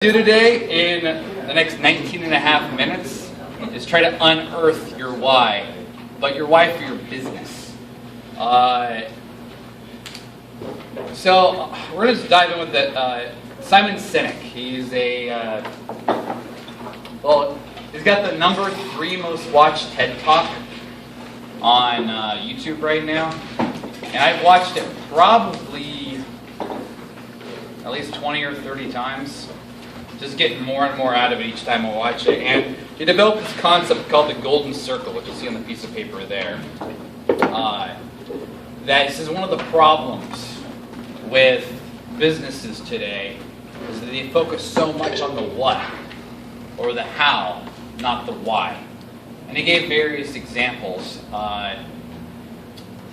Do today in the next 19 and a half minutes is try to unearth your why, but your why for your business. So we're going to dive in with Simon Sinek. He's he's got the number 3 most watched TED Talk on YouTube right now, and I've watched it probably at least 20 or 30 times. Just getting more and more out of it each time I watch it. And he developed this concept called the golden circle, which you see on the piece of paper there. That this is one of the problems with businesses today, is that they focus so much on the what, or the how, not the why. And he gave various examples.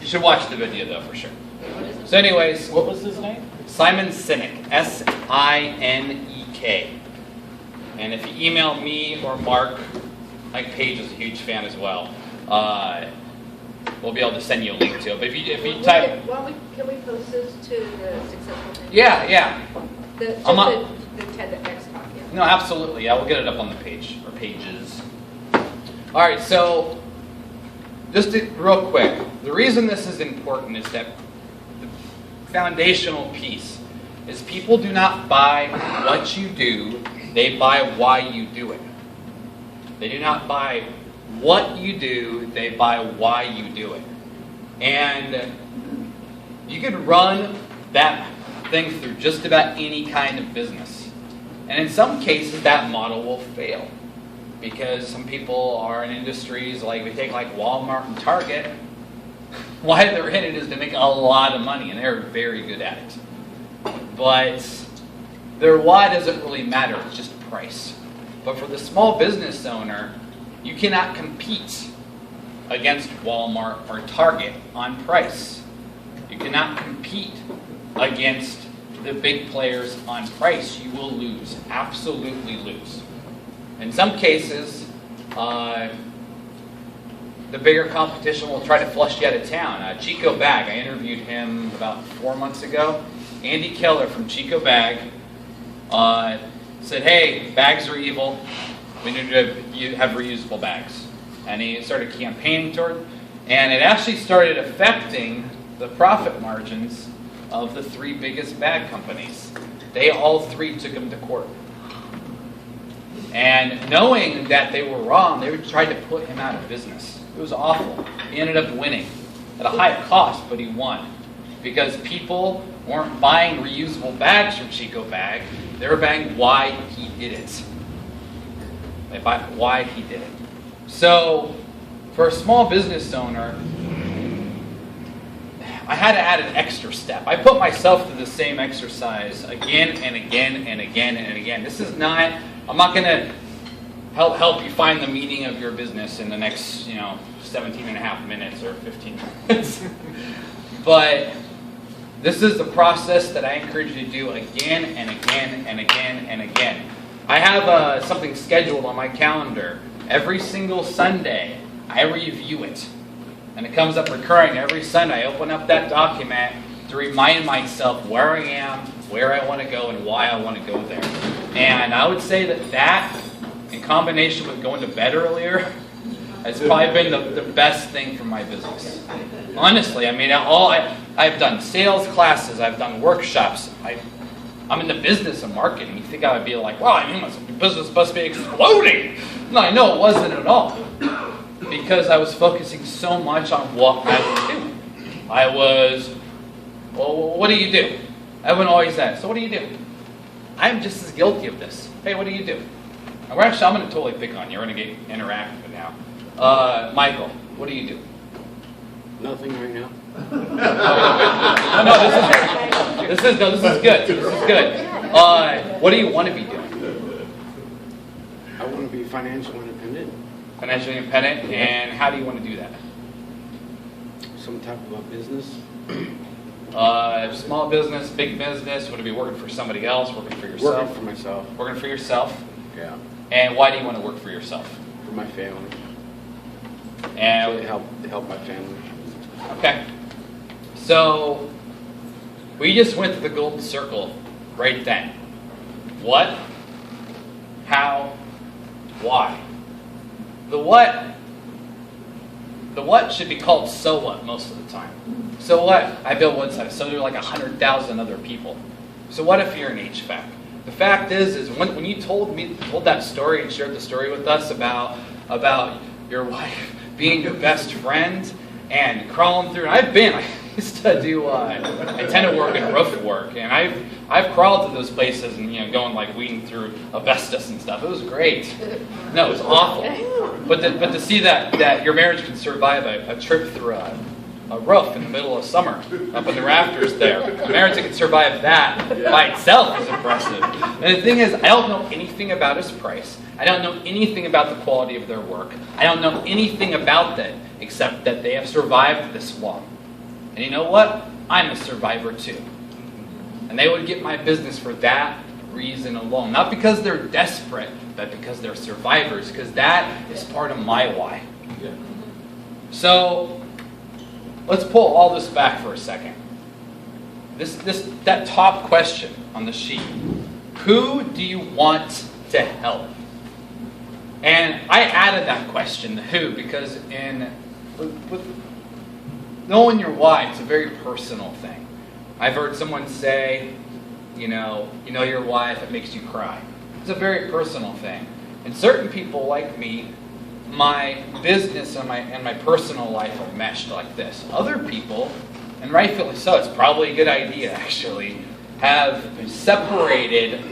You should watch the video though, for sure. So anyways, What was his name? Simon Sinek, S-I-N-E-K. And if you email me or Mark, Mike Page is a huge fan as well. We'll be able to send you a link to it. But if you type, Can we post this to the successful thing? yeah. The TEDx talk, yeah. No, absolutely. Yeah, we'll get it up on the page or pages. All right. So, real quick, the reason this is important is that the foundational piece is people do not buy what you do, they buy why you do it. They do not buy what you do, they buy why you do it. And you could run that thing through just about any kind of business. And in some cases that model will fail. Because some people are in industries like Walmart and Target. Why they're in it is to make a lot of money, and they're very good at it. But their why doesn't really matter, it's just price. But for the small business owner, you cannot compete against Walmart or Target on price. You cannot compete against the big players on price. You will lose, absolutely lose. In some cases, the bigger competition will try to flush you out of town. Chico Bag, I interviewed him about 4 months ago. Andy Keller from Chico Bag said, hey, bags are evil. We need to have reusable bags. And he started campaigning toward it. And it actually started affecting the profit margins of the 3 biggest bag companies. They all 3 took him to court. And knowing that they were wrong, they tried to put him out of business. It was awful. He ended up winning at a high cost, but he won. Because people weren't buying reusable bags from Chico Bag. They were buying why he did it. They buy why he did it. So, for a small business owner, I had to add an extra step. I put myself through the same exercise again and again and again and again. This is not, I'm not going to help you find the meaning of your business in the next, 17 and a half minutes or 15 minutes. But this is the process that I encourage you to do again and again and again and again. I have something scheduled on my calendar. Every single Sunday, I review it. And it comes up recurring every Sunday. I open up that document to remind myself where I am, where I want to go, and why I want to go there. And I would say that, in combination with going to bed earlier, has probably been the best thing for my business. Honestly, I mean, I've done sales classes, I've done workshops, I'm in the business of marketing. You think I would be like, wow, your business must be exploding. No, I know it wasn't at all. Because I was focusing so much on what I was doing. What do you do? Everyone always asks, so what do you do? I'm just as guilty of this. Hey, what do you do? I'm going to totally pick on you. We're going to get interactive now. Michael, what do you do? Nothing right now. No, this is good. This is good. What do you want to be doing? I want to be financially independent. Financially independent, and how do you want to do that? Some type of a business. Small business, big business. Would it be working for somebody else? Working for yourself? Working for myself. Working for yourself. Yeah. And why do you want to work for yourself? For my family. And to help my family. Okay. So we just went to the golden circle right then. What, how, why. The what should be called so what most of the time. So what? I build websites. So do like 100,000 other people. So what if you're an HVAC? The fact is when you told that story and shared the story with us about your wife being your best friend and crawling through. I used to do. I tend to work in roof work, and I've crawled to those places and going like weeding through asbestos and stuff. It was great. No, it was awful. But to see that your marriage can survive a trip through a roof in the middle of summer up in the rafters there, a marriage that can survive that by itself is impressive. And the thing is, I don't know anything about his price. I don't know anything about the quality of their work. I don't know anything about them except that they have survived this long. And you know what? I'm a survivor too. And they would get my business for that reason alone. Not because they're desperate, but because they're survivors. Because that is part of my why. So let's pull all this back for a second. That top question on the sheet. Who do you want to help? And I added that question, the who, because with knowing your why, it's a very personal thing. I've heard someone say, you know your why if it makes you cry. It's a very personal thing. And certain people like me, my business and my personal life are meshed like this. Other people, and rightfully so, it's probably a good idea actually, have separated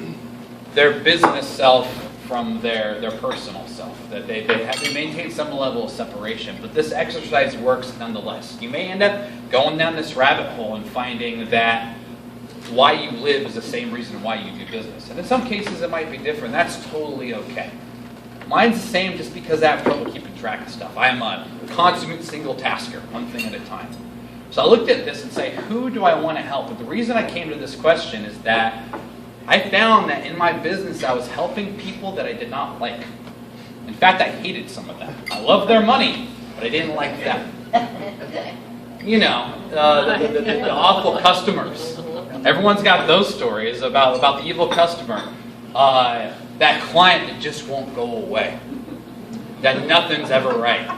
their business self from their personal self. That they maintain some level of separation. But this exercise works nonetheless. You may end up going down this rabbit hole and finding that why you live is the same reason why you do business. And in some cases it might be different. That's totally okay. Mine's the same just because I have trouble keeping track of stuff. I am a consummate single tasker, one thing at a time. So I looked at this and say, who do I want to help? But the reason I came to this question is that I found that in my business I was helping people that I did not like. In fact, I hated some of them. I loved their money, but I didn't like them. The awful customers. Everyone's got those stories about the evil customer. That client that just won't go away. That nothing's ever right.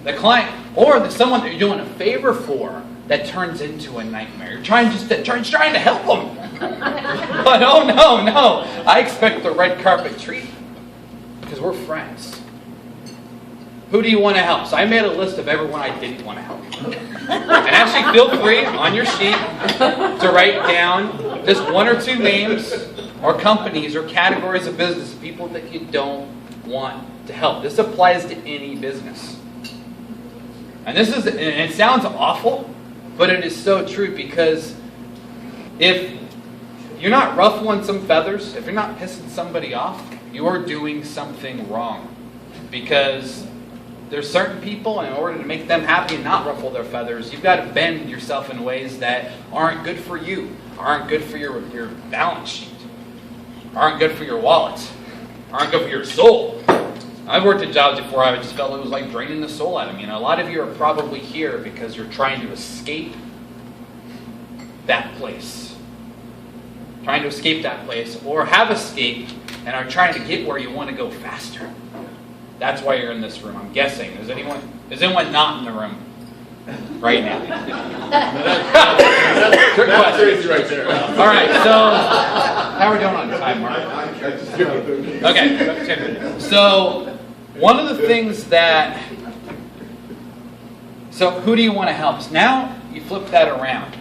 The client, or someone that you're doing a favor for that turns into a nightmare. You're trying to help them. But oh no, I expect the red carpet treatment because we're friends. Who do you want to help? So I made a list of everyone I didn't want to help. And actually feel free on your sheet to write down just one or two names or companies or categories of business, people that you don't want to help. This applies to any business. And it sounds awful, but it is so true, because if you're not ruffling some feathers, if you're not pissing somebody off, you are doing something wrong. Because there's certain people, in order to make them happy and not ruffle their feathers, you've got to bend yourself in ways that aren't good for you, aren't good for your balance sheet, aren't good for your wallet, aren't good for your soul. I've worked at jobs before I just felt it was like draining the soul out of me. A lot of you are probably here because you're trying to escape that place. Trying to escape that place, or have escaped and are trying to get where you want to go faster. That's why you're in this room, I'm guessing. Is anyone not in the room right now? Good question. Right there. All right, so how are we doing on time, Mark? Okay, so one of the things so who do you want to help? So now you flip that around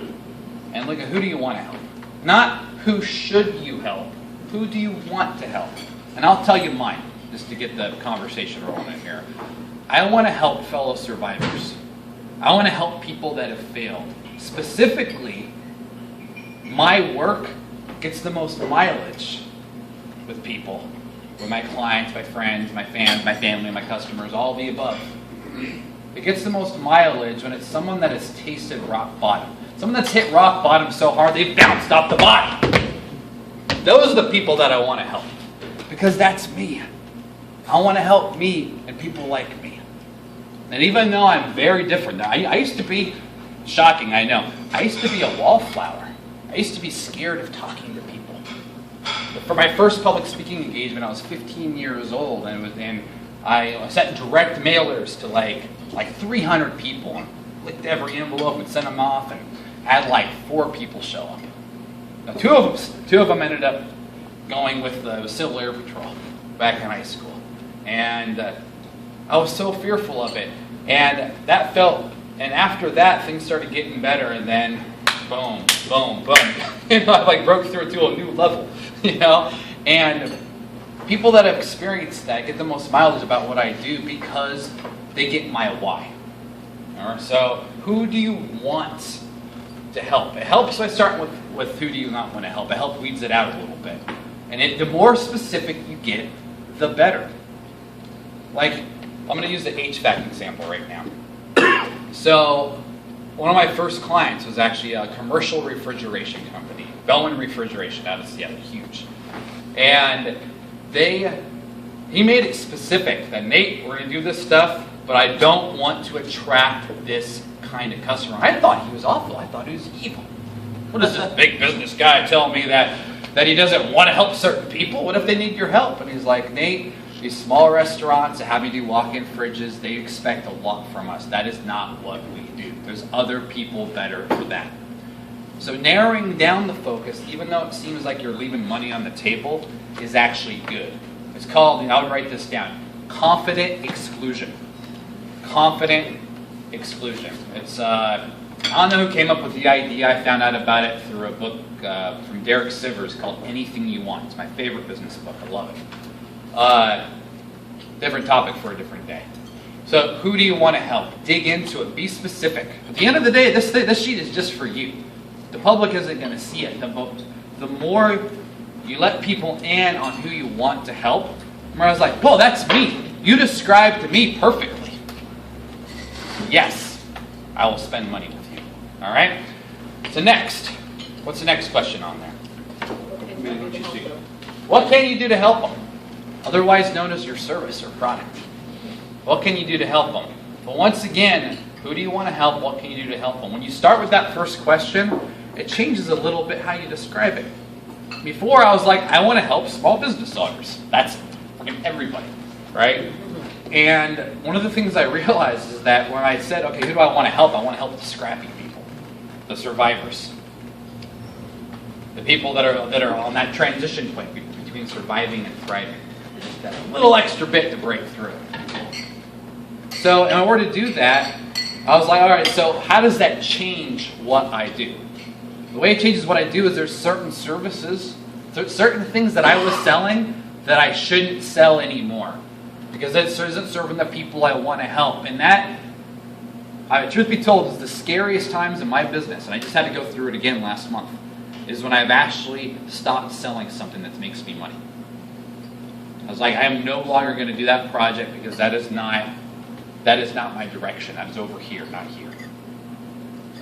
and look at who do you want to help. Not who should you help, who do you want to help? And I'll tell you mine, just to get the conversation rolling in here. I want to help fellow survivors. I want to help people that have failed. Specifically, my work gets the most mileage with people, with my clients, my friends, my fans, my family, my customers, all the above. It gets the most mileage when it's someone that has tasted rock bottom. Someone that's hit rock bottom so hard they've bounced off the bottom. Those are the people that I want to help. Because that's me. I want to help me and people like me. And even though I'm very different, I used to be, shocking, I know, I used to be a wallflower. I used to be scared of talking to people. for my first public speaking engagement, I was 15 years old, and I sent direct mailers to like 300 people, and licked every envelope and sent them off, and had like 4 people show up. Now, two of them ended up going with the Civil Air Patrol back in high school, and I was so fearful of it, and after that, things started getting better, and then boom, boom, boom. I like broke through to a new level, and people that have experienced that get the most mileage about what I do because they get my why. All right, so who do you want to help? It helps by starting with who do you not want to help. It helps weeds it out a little bit. And the more specific you get, the better. Like, I'm going to use the HVAC example right now. So, one of my first clients was actually a commercial refrigeration company, Bellman Refrigeration out of Seattle, huge. And he made it specific that, Nate, we're going to do this stuff, but I don't want to attract this kind of customer. I thought he was awful. I thought he was evil. What is this big business guy telling me that he doesn't want to help certain people? What if they need your help? And he's like, Nate, these small restaurants that have you do walk-in fridges, they expect a lot from us. That is not what we do. There's other people better for that. So narrowing down the focus, even though it seems like you're leaving money on the table, is actually good. It's called, and I would write this down, confident exclusion. Confident exclusion. It's, I don't know who came up with the idea. I found out about it through a book from Derek Sivers called Anything You Want. It's my favorite business book. I love it. Different topic for a different day. So who do you want to help? Dig into it. Be specific. At the end of the day, this sheet is just for you. The public isn't going to see it. The more you let people in on who you want to help, the more I was like, whoa, that's me. You described to me perfectly. Yes, I will spend money with you. All right? So next, what's the next question on there? What can you do to help them? Otherwise known as your service or product. What can you do to help them? But once again, who do you want to help? What can you do to help them? When you start with that first question, it changes a little bit how you describe it. Before, I was like, I want to help small business owners. That's freaking everybody, right? And one of the things I realized is that when I said, okay, who do I want to help? I want to help the scrappy people, the survivors, the people that are on that transition point between surviving and thriving. That little extra bit to break through. So in order to do that, I was like, all right, so how does that change what I do? The way it changes what I do is there's certain services, certain things that I was selling that I shouldn't sell anymore because it isn't serving the people I want to help. And that, truth be told, is the scariest times in my business, and I just had to go through it again last month, is when I've actually stopped selling something that makes me money. I was like, I am no longer going to do that project because that is not my direction. That is over here, not here.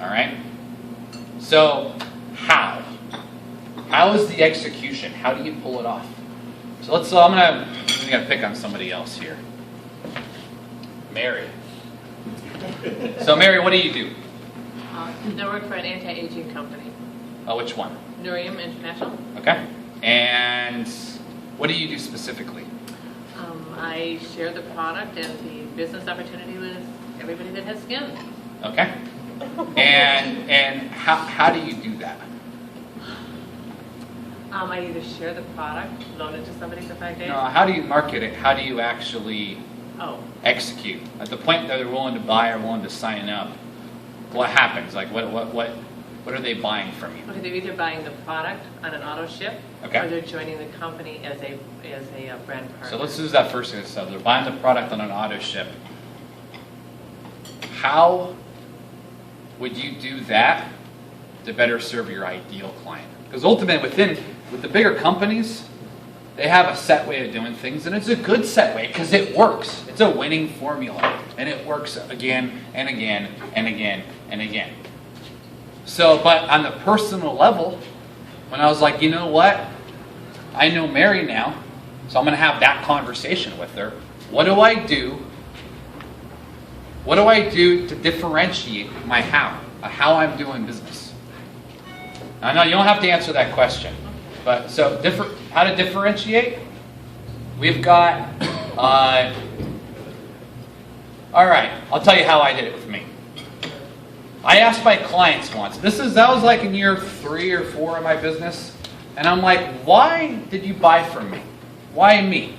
All right? So, how? How is the execution? How do you pull it off? So I'm gonna pick on somebody else here. Mary. So Mary, what do you do? I work for an anti-aging company. Oh, which one? Nurium International. Okay. And what do you do specifically? I share the product and the business opportunity with everybody that has skin. Okay. And how do you do that? I either share the product, loan it to somebody for 5 days. No, how do you market it? How do you actually execute? At the point that they're willing to buy or willing to sign up, what happens? Like what are they buying from you? Okay, they're either buying the product on an auto ship, okay, or they're joining the company as a brand partner. So let's use that first thing. So they're buying the product on an auto ship. How would you do that to better serve your ideal client? Because ultimately, with the bigger companies, they have a set way of doing things, and it's a good set way because it works. It's a winning formula, and it works again and again and again and again. So, but on the personal level, when I was like, you know what? I know Mary now, so I'm going to have that conversation with her. What do I do? What do I do to differentiate my how I'm doing business? I know you don't have to answer that question, But so how to differentiate? We've got, all right, I'll tell you how I did it with me. I asked my clients once, that was like in year 3 or 4 of my business, and I'm like, why did you buy from me? Why me?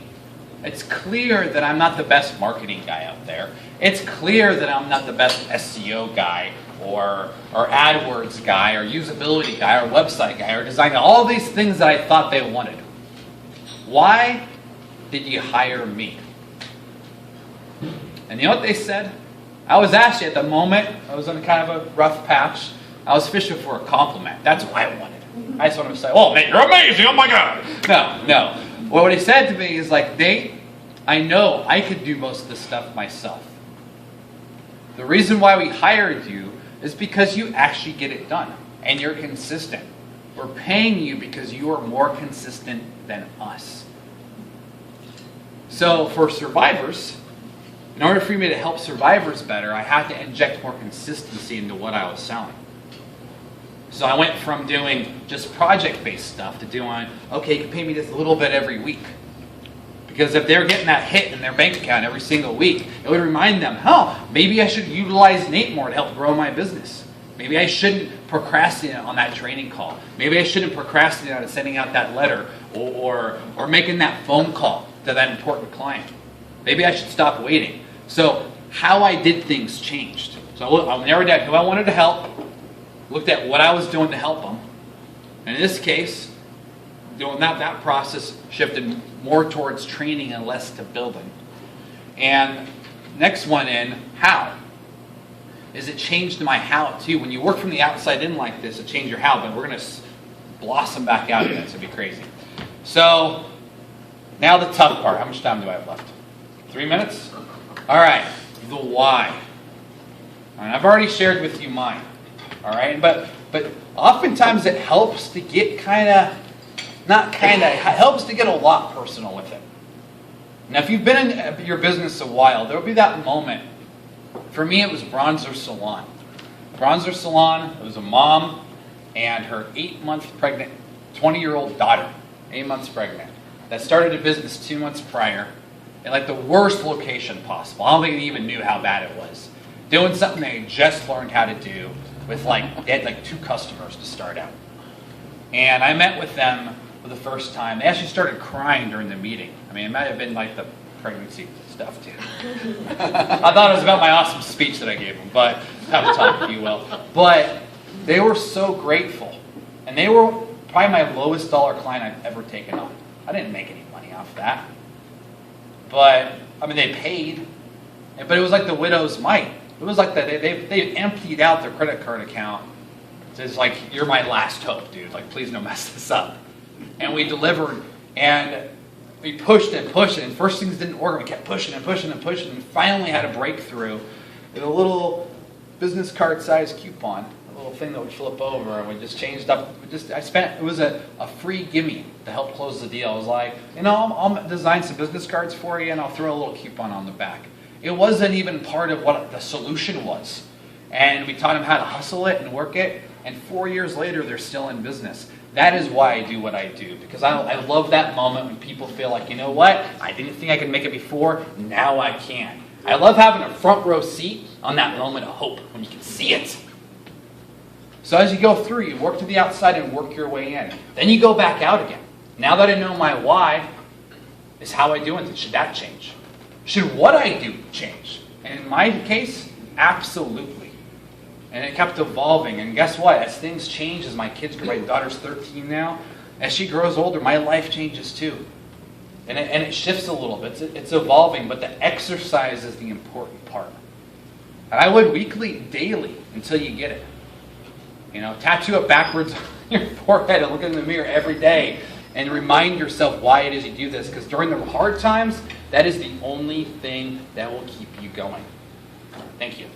It's clear that I'm not the best marketing guy out there. It's clear that I'm not the best SEO guy or AdWords guy or usability guy or website guy or design guy. All these things that I thought they wanted. Why did you hire me? And you know what they said? I was actually, at the moment, I was in kind of a rough patch. I was fishing for a compliment. That's what I wanted. I just wanted to say, oh, man, you're amazing. Oh, my God. No. Well, what he said to me is like, Nate, I know I could do most of this stuff myself. The reason why we hired you is because you actually get it done. And you're consistent. We're paying you because you are more consistent than us. So for survivors, in order for me to help survivors better, I had to inject more consistency into what I was selling. So I went from doing just project-based stuff to doing, okay, you can pay me just a little bit every week. Because if they're getting that hit in their bank account every single week, it would remind them, maybe I should utilize Nate more to help grow my business. Maybe I shouldn't procrastinate on that training call. Maybe I shouldn't procrastinate on sending out that letter or making that phone call to that important client. Maybe I should stop waiting. So how I did things changed. So I narrowed down who I wanted to help, looked at what I was doing to help them. And in this case, doing that process shifted more towards training and less to building. And next one in, how? Is it changed my how too? When you work from the outside in like this, it changed your how, but we're going to blossom back out again. It's going to be crazy. So now the tough part. How much time do I have left? 3 minutes? All right, the why. All right, I've already shared with you mine. All right, but oftentimes it helps to get it helps to get a lot personal with it. Now, if you've been in your business a while, there'll be that moment. For me, it was Bronzer Salon. Bronzer Salon, it was a mom and her 8-month pregnant, 20-year-old daughter, 8 months pregnant, that started a business 2 months prior in like the worst location possible. I don't think they even knew how bad it was. Doing something they just learned how to do with they had like 2 customers to start out. And I met with them for the first time. They actually started crying during the meeting. I mean, it might have been like the pregnancy stuff too. I thought it was about my awesome speech that I gave them, but have a talk if you will. But they were so grateful. And they were probably my lowest dollar client I've ever taken on. I didn't make any money off that. But, I mean, they paid. But it was like the widow's mite. It was like they emptied out their credit card account. It's like, you're my last hope, dude. Like, please don't mess this up. And we delivered, and we pushed and pushed, and first things didn't work. We kept pushing and pushing and pushing, and finally had a breakthrough with a little business card size coupon, a little thing that would flip over, and we just changed up. It was a free gimme to help close the deal. I was like, I'll design some business cards for you, and I'll throw a little coupon on the back. It wasn't even part of what the solution was. And we taught them how to hustle it and work it, and 4 years later, they're still in business. That is why I do what I do, because I love that moment when people feel like, you know what, I didn't think I could make it before, now I can. I love having a front row seat on that moment of hope when you can see it. So as you go through, you work to the outside and work your way in. Then you go back out again. Now that I know my why, is how I do it. Should that change? Should what I do change? And in my case, absolutely. And it kept evolving. And guess what? As things change, as my daughter's 13 now, as she grows older, my life changes too. And it shifts a little bit. It's evolving, but the exercise is the important part. And I would weekly, daily, until you get it. Tattoo it backwards on your forehead and look in the mirror every day and remind yourself why it is you do this. Because during the hard times, that is the only thing that will keep you going. Thank you.